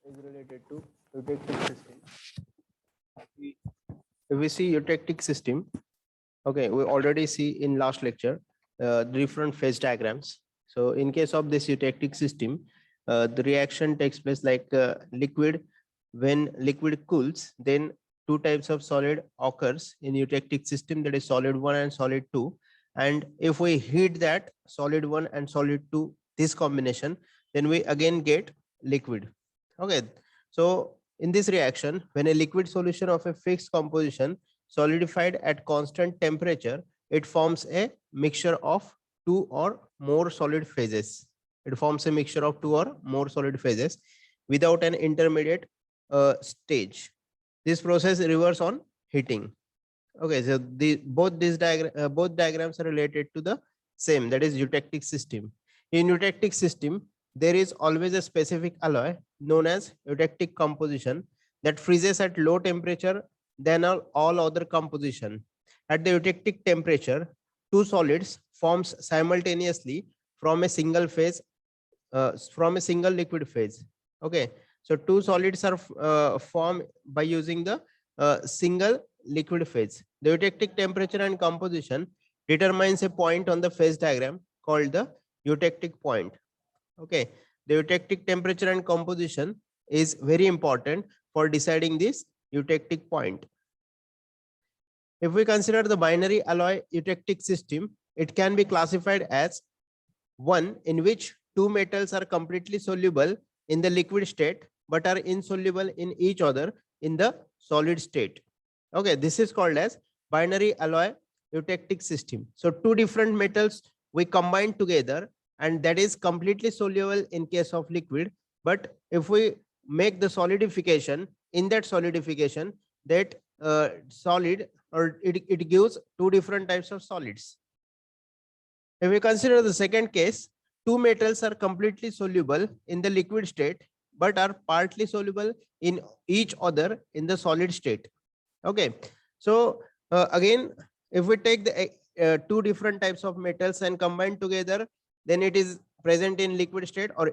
is related to eutectic system. We- If we see eutectic system, okay, we already see in last lecture different phase diagrams. So in case of this eutectic system, the reaction takes place like liquid. When liquid cools, then two types of solid occurs in eutectic system, that is solid 1 and solid 2. And if we heat that solid 1 and solid 2, this combination, then we again get liquid. Okay, so in this reaction, when a liquid solution of a fixed composition solidified at constant temperature, it forms a mixture of two or more solid phases. It forms a mixture of two or more solid phases without an intermediate stage. This process reverse on heating. Okay, so both diagrams are related to the same, that is eutectic system. In eutectic system, there is always a specific alloy known as eutectic composition that freezes at low temperature than all other composition. At the eutectic temperature, two solids forms simultaneously from a single phase, from a single liquid phase. Okay, so two solids are formed by using the single liquid phase. The eutectic temperature and composition determines a point on the phase diagram called the eutectic point. Okay, the eutectic temperature and composition is very important for deciding this eutectic point. If we consider the binary alloy eutectic system, it can be classified as one in which two metals are completely soluble in the liquid state but are insoluble in each other in the solid state. Okay, this is called as binary alloy eutectic system. So two different metals we combine together, and that is completely soluble in case of liquid. But if we make the solidification, in that solidification, that solid, or it gives two different types of solids. If we consider the second case, two metals are completely soluble in the liquid state but are partly soluble in each other in the solid state. Okay, so again, if we take the two different types of metals and combine together, then it is present in liquid state, or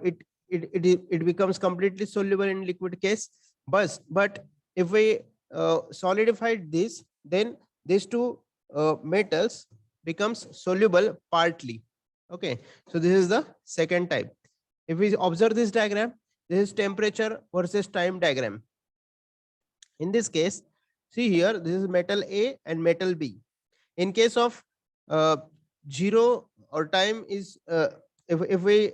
it becomes completely soluble in liquid case. But if we solidify this, then these two metals becomes soluble partly. Okay, so this is the second type. If we observe this diagram, this is temperature versus time diagram. In this case, see here, this is metal A and metal B. In case of 0 or time is if we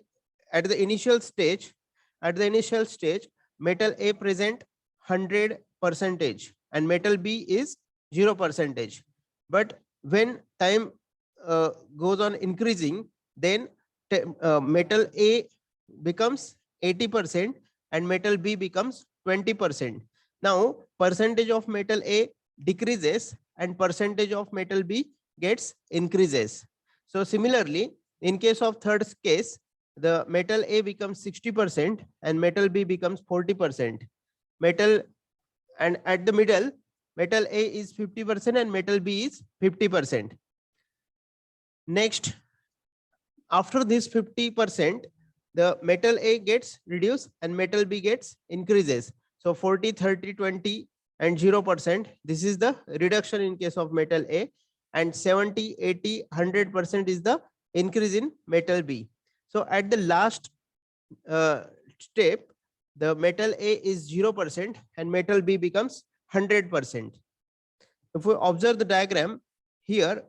at the initial stage, metal A present 100% and metal B is 0%. But when time goes on increasing, then metal A becomes 80% and metal B becomes 20%. Now percentage of metal A decreases and percentage of metal B gets increases. So similarly, in case of third case, the metal A becomes 60% and metal B becomes 40%. Metal, and at the middle, metal A is 50% and metal B is 50%. Next, after this 50%, the metal A gets reduced and metal B gets increases. So 40, 30, 20 and 0%. This is the reduction in case of metal A, and 70, 80, 100% is the increase in metal B. So at the last step, the metal A is 0% and metal B becomes 100%. If we observe the diagram here,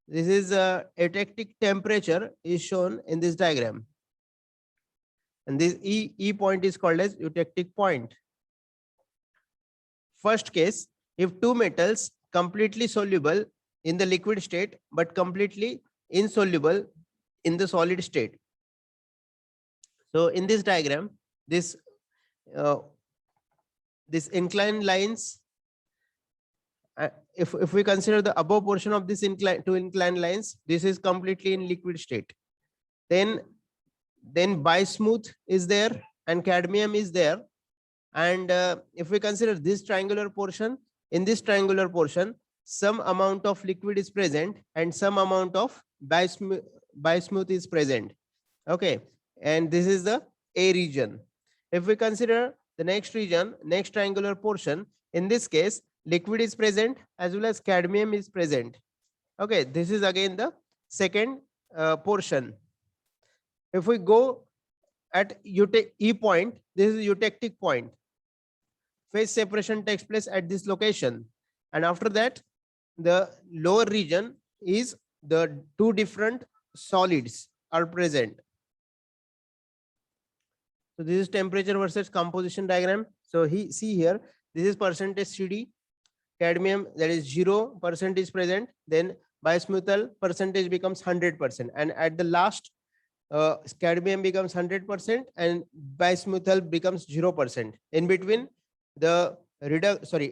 this is eutectic temperature is shown in this diagram, and this E point is called as eutectic point. First case, if two metals completely soluble in the liquid state but completely insoluble in the solid state. So in this diagram, this inclined lines, if we consider the above portion of this two inclined lines, this is completely in liquid state. Then bismuth is there and cadmium is there. And if we consider this triangular portion, in this triangular portion, some amount of liquid is present and some amount of bismuth is present. Okay, and this is the A region. If we consider the next region, next triangular portion, in this case, liquid is present as well as cadmium is present. Okay, this is again the second portion. If we go at E point, this is eutectic point. Phase separation takes place at this location. And after that, the lower region is the two different solids are present. So this is temperature versus composition diagram. So see here, this is percentage CD, cadmium, that is 0% is present, then bismuthal percentage becomes 100%, and at the last cadmium becomes 100% and bismuthal becomes 0%. In between, the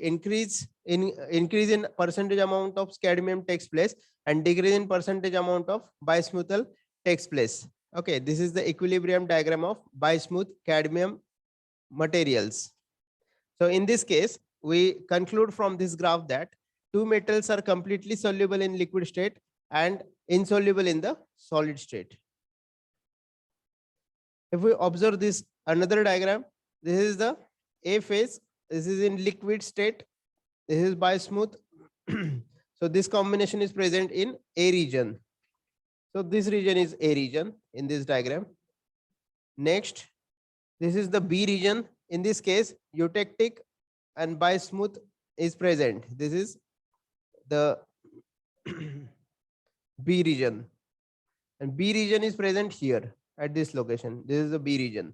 increase in percentage amount of cadmium takes place and decrease in percentage amount of bismuthal takes place. Okay, this is the equilibrium diagram of bismuth cadmium materials. So in this case, we conclude from this graph that two metals are completely soluble in liquid state and insoluble in the solid state. If we observe this another diagram, this is the A phase, this is in liquid state, this is bismuth. So this combination is present in A region. So this region is A region in this diagram. Next, this is the B region. In this case, eutectic and bismuth is present. This is the B region, and B region is present here at this location. This is the B region.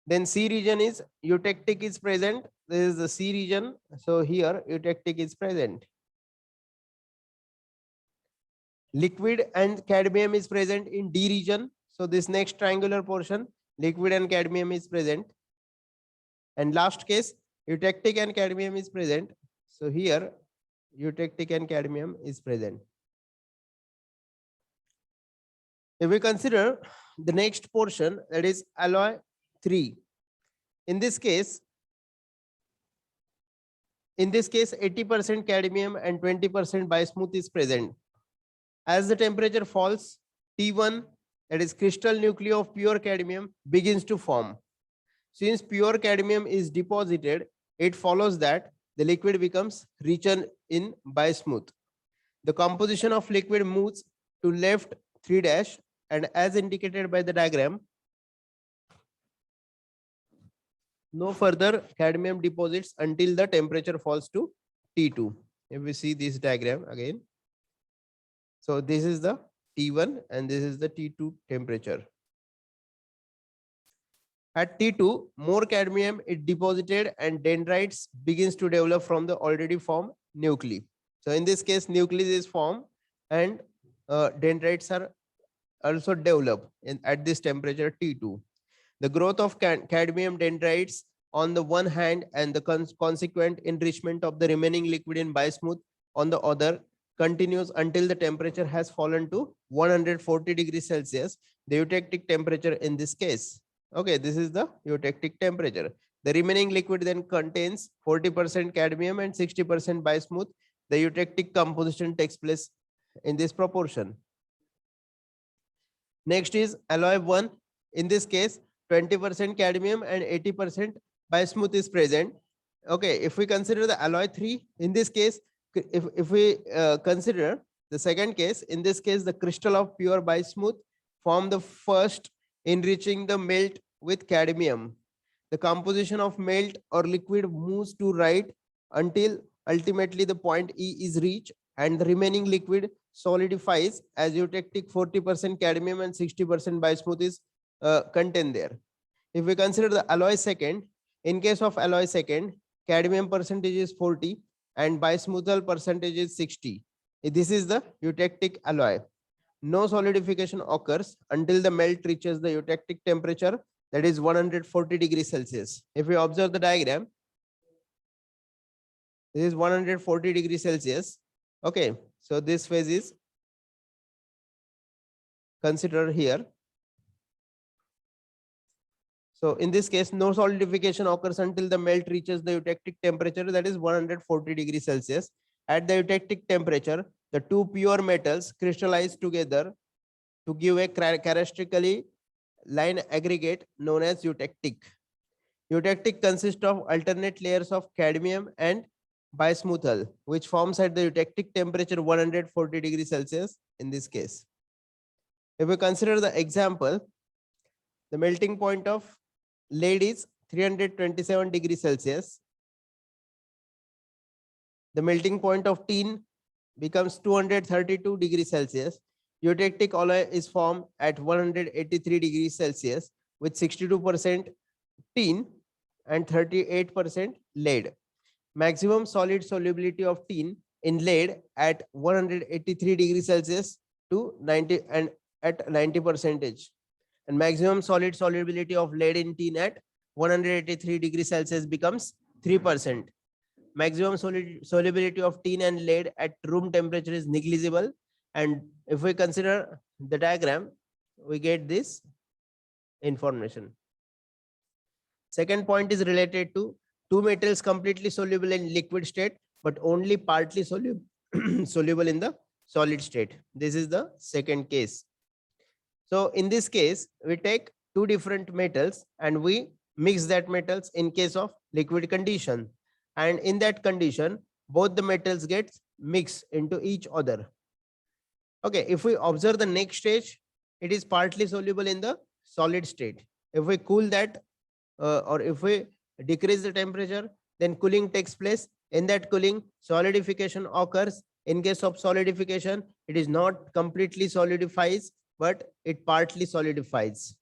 Then C region is eutectic is present. This is the C region. So here eutectic is present. Liquid and cadmium is present in D region. So this next triangular portion, liquid and cadmium is present. And last case, eutectic and cadmium is present. So here eutectic and cadmium is present. If we consider the next portion, that is alloy 3. In this case 80% cadmium and 20% bismuth is present. As the temperature falls, T1, that is crystal nuclei of pure cadmium, begins to form. Since pure cadmium is deposited, it follows that the liquid becomes richer in bismuth. The composition of liquid moves to left 3' and as indicated by the diagram, no further cadmium deposits until the temperature falls to T2. If we see this diagram again, so this is the T1 and this is the T2 temperature. At T2, more cadmium is deposited and dendrites begins to develop from the already formed nuclei. So in this case, nucleus is formed and dendrites are also developed at this temperature T2. The growth of cadmium dendrites on the one hand and the consequent enrichment of the remaining liquid in bismuth on the other continues until the temperature has fallen to 140 degrees Celsius, the eutectic temperature in this case. Okay, this is the eutectic temperature. The remaining liquid then contains 40% cadmium and 60% bismuth. The eutectic composition takes place in this proportion. Next is alloy 1. In this case, 20% cadmium and 80% bismuth is present. Okay, if we consider the alloy 3, in this case, if we consider the second case, in this case, the crystal of pure bismuth form the first, enriching the melt with cadmium. The composition of melt or liquid moves to right until ultimately the point E is reached and the remaining liquid solidifies as eutectic 40% cadmium and 60% bismuth is contained there. If we consider the alloy second, in case of alloy second, cadmium percentage is 40 and bismuthal percentage is 60. This is the eutectic alloy. No solidification occurs until the melt reaches the eutectic temperature, that is 140 degrees Celsius. If we observe the diagram, this is 140 degrees Celsius. Okay, so this phase is considered here. So in this case, no solidification occurs until the melt reaches the eutectic temperature, that is 140 degrees Celsius. At the eutectic temperature, the two pure metals crystallize together to give a characteristically line aggregate known as eutectic. Eutectic consists of alternate layers of cadmium and bismuthal, which forms at the eutectic temperature 140 degrees Celsius in this case. If we consider the example, the melting point of lead is 327 degrees Celsius. The melting point of tin becomes 232 degrees Celsius. Eutectic alloy is formed at 183 degrees Celsius with 62% tin and 38% lead. Maximum solid solubility of tin in lead at 183 degrees Celsius to 90 and at 90 percentage, and maximum solid solubility of lead in tin at 183 degrees Celsius becomes 3%. Maximum solubility of tin and lead at room temperature is negligible. And if we consider the diagram, we get this information. Second point is related to two metals completely soluble in liquid state, but only partly soluble, soluble in the solid state. This is the second case. So in this case, we take two different metals and we mix that metals in case of liquid condition. And in that condition, both the metals get mixed into each other. Okay, if we observe the next stage, it is partly soluble in the solid state. If we cool that or if we decrease the temperature, then cooling takes place. In that cooling, solidification occurs. In case of solidification, it is not completely solidifies, but it partly solidifies.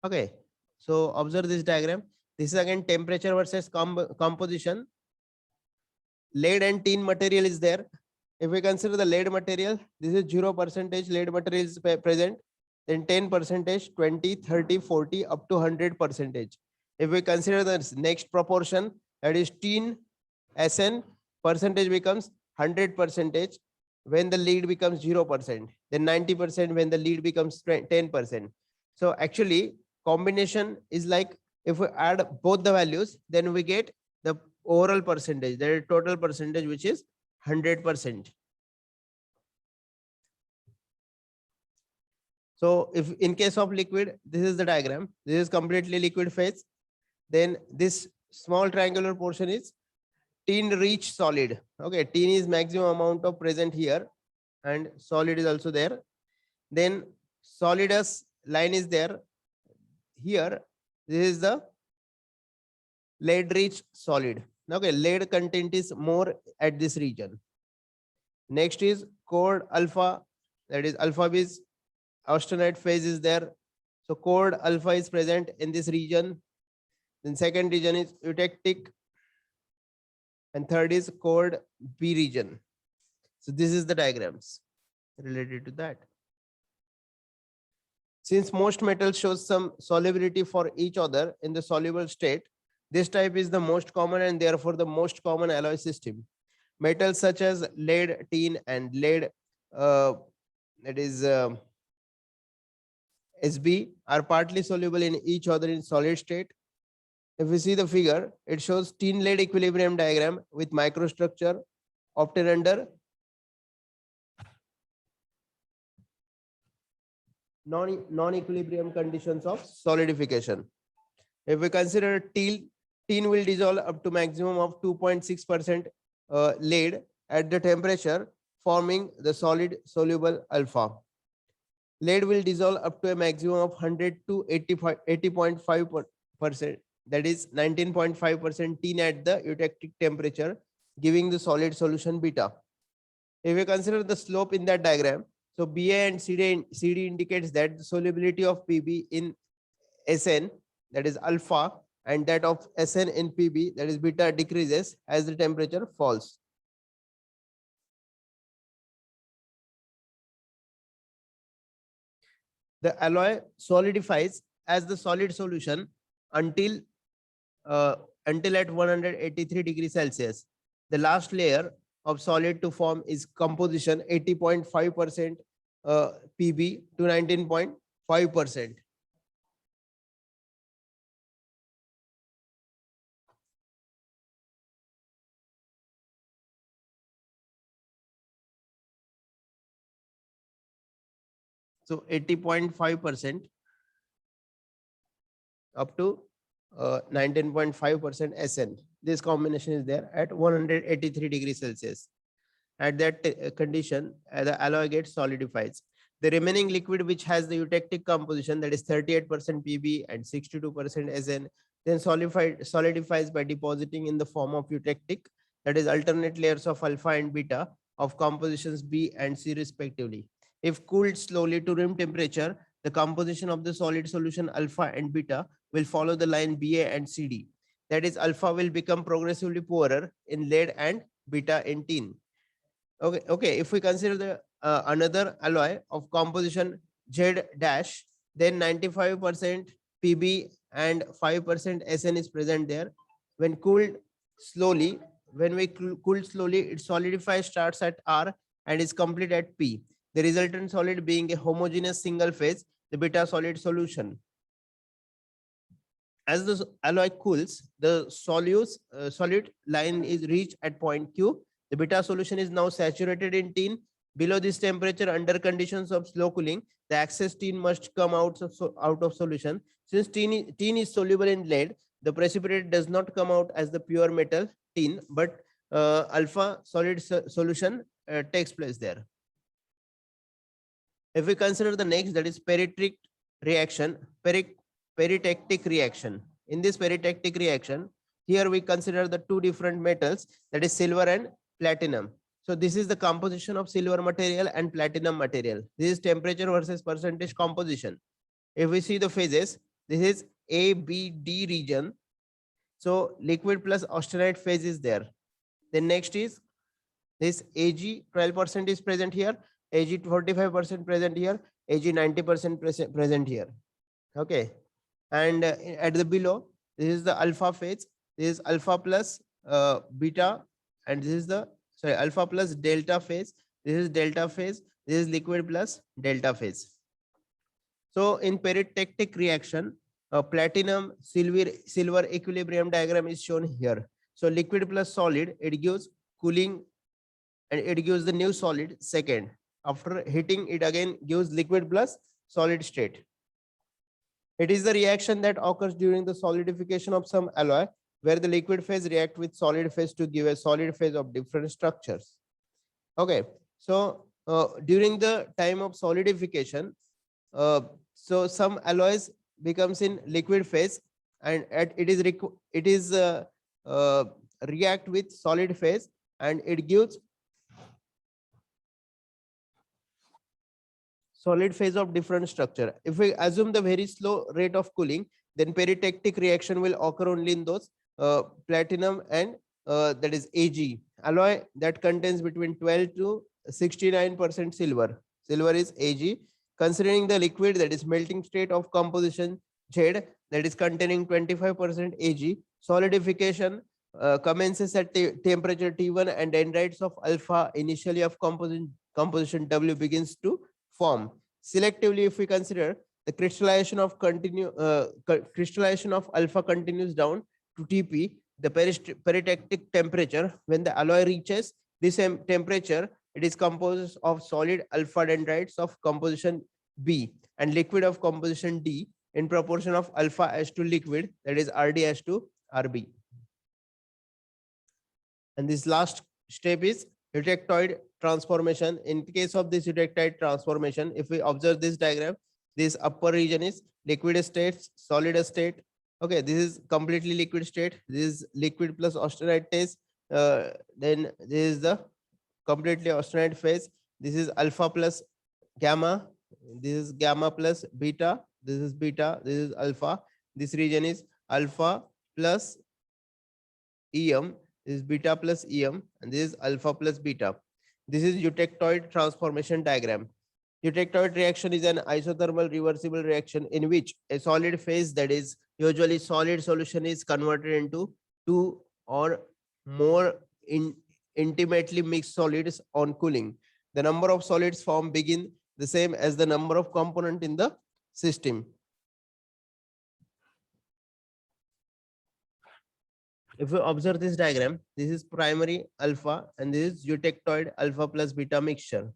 Okay, so observe this diagram. This is again temperature versus composition. Lead and tin material is there. If we consider the lead material, this is 0% lead material is present. Then 10%, 20, 30, 40, up to 100%. If we consider the next proportion, that is tin, SN, percentage becomes 100%. When the lead becomes 0%, then 90% when the lead becomes 10%. So actually, combination is like if we add both the values, then we get the overall percentage, the total percentage, which is 100%. So if in case of liquid, this is the diagram. This is completely liquid phase. Then this small triangular portion is tin rich solid. Okay, tin is maximum amount of present here, and solid is also there. Then solidus line is there. Here, this is the lead rich solid. Okay, lead content is more at this region. Next is cord alpha, that is alpha bis austenite phase is there. So cord alpha is present in this region. Then second region is eutectic, and third is cord B region. So this is the diagrams related to that. Since most metals shows some solubility for each other in the soluble state, this type is the most common and therefore the most common alloy system. Metals such as lead, tin, and lead, that is Sb, are partly soluble in each other in solid state. If we see the figure, it shows tin lead equilibrium diagram with microstructure obtained under non-equilibrium conditions of solidification. If we consider tin will dissolve up to maximum of 2.6% lead at the temperature, forming the solid soluble alpha. Lead will dissolve up to a maximum of 100 to 80.5%, that is 19.5% tin at the eutectic temperature, giving the solid solution beta. If we consider the slope in that diagram, so Ba and CD indicates that the solubility of Pb in Sn, that is alpha, and that of Sn in Pb, that is beta, decreases as the temperature falls. The alloy solidifies as the solid solution until at 183 degrees Celsius. The last layer of solid to form is composition 80.5% Pb to 19.5%. So 80.5%. up to 19.5% SN. This combination is there at 183 degrees Celsius. At that condition, the alloy gets solidifies. The remaining liquid, which has the eutectic composition, that is 38% Pb and 62% SN, then solidifies by depositing in the form of eutectic, that is alternate layers of alpha and beta of compositions B and C respectively. If cooled slowly to room temperature, the composition of the solid solution alpha and beta will follow the line BA and CD. That is, alpha will become progressively poorer in lead and beta in tin. Okay. If we consider the another alloy of composition Z dash, then 95% Pb and 5% SN is present there. When cooled slowly, when we cool slowly, it solidifies, starts at R and is complete at P. The resultant solid being a homogeneous single phase, the beta solid solution. As the alloy cools, the solid line is reached at point Q. The beta solution is now saturated in tin. Below this temperature, under conditions of slow cooling, the excess tin must come out of solution. Since tin is soluble in lead, the precipitate does not come out as the pure metal tin, but alpha solid solution takes place there. If we consider the next, that is peritectic reaction, peritectic reaction. In this peritectic reaction, here we consider the two different metals, that is silver and platinum. So this is the composition of silver material and platinum material. This is temperature versus percentage composition. If we see the phases, this is A, B, D region. So liquid plus austenite phase is there. Then next is this Ag 12% is present here, Ag 45% present here, Ag 90% present here. Okay. And at the below, this is the alpha phase. This is alpha plus beta, and this is the alpha plus delta phase. This is delta phase. This is liquid plus delta phase. So in peritectic reaction, platinum silver equilibrium diagram is shown here. So liquid plus solid, it gives cooling and it gives the new solid second. After heating, it again gives liquid plus solid state. It is the reaction that occurs during the solidification of some alloy, where the liquid phase react with solid phase to give a solid phase of different structures. Okay, so during the time of solidification, so some alloys becomes in liquid phase, and it is react with solid phase, and it gives solid phase of different structure. If we assume the very slow rate of cooling, then peritectic reaction will occur only in those platinum and that is Ag alloy that contains between 12 to 69% silver. Silver is Ag. Considering the liquid, that is melting state of composition Z, that is containing 25% Ag, solidification commences at temperature T1 and dendrites of alpha initially of composition W begins to form. Selectively, if we consider the crystallization of alpha continues down to Tp, the peritectic temperature, when the alloy reaches this temperature, it is composed of solid alpha dendrites of composition B and liquid of composition D in proportion of alpha as to liquid, that is Rd as to Rb. And this last step is eutectoid transformation. In case of this eutectoid transformation, if we observe this diagram, this upper region is liquid state, solid state. Okay, this is completely liquid state. This is liquid plus austenite phase. Then this is the completely austenite phase. This is alpha plus gamma. This is gamma plus beta. This is beta. This is alpha. This region is alpha plus EM. This is beta plus EM, and this is alpha plus beta. This is eutectoid transformation diagram. Eutectoid reaction is an isothermal reversible reaction in which a solid phase, that is usually solid solution, is converted into two or more intimately mixed solids on cooling. The number of solids formed begin the same as the number of components in the system. If you observe this diagram, this is primary alpha and this is eutectoid alpha plus beta mixture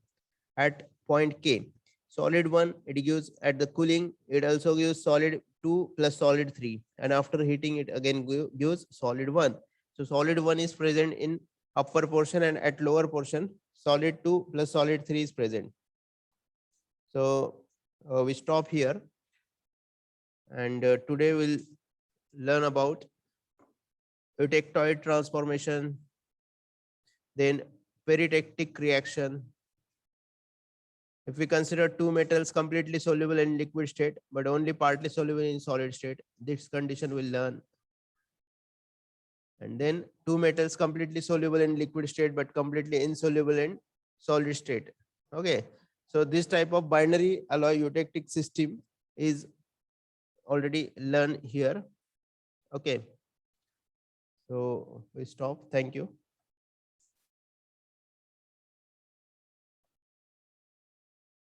at point K. Solid one, it gives at the cooling, it also gives solid 2 plus solid 3, and after heating it again gives solid 1. So solid 1 is present in upper portion, and at lower portion solid 2 plus solid 3 is present. So we stop here, and today we'll learn about eutectoid transformation, then peritectic reaction. If we consider two metals completely soluble in liquid state, but only partly soluble in solid state, this condition we'll learn. And then two metals completely soluble in liquid state, but completely insoluble in solid state. Okay. So this type of binary alloy eutectic system is already learned here. Okay. So we stop. Thank you.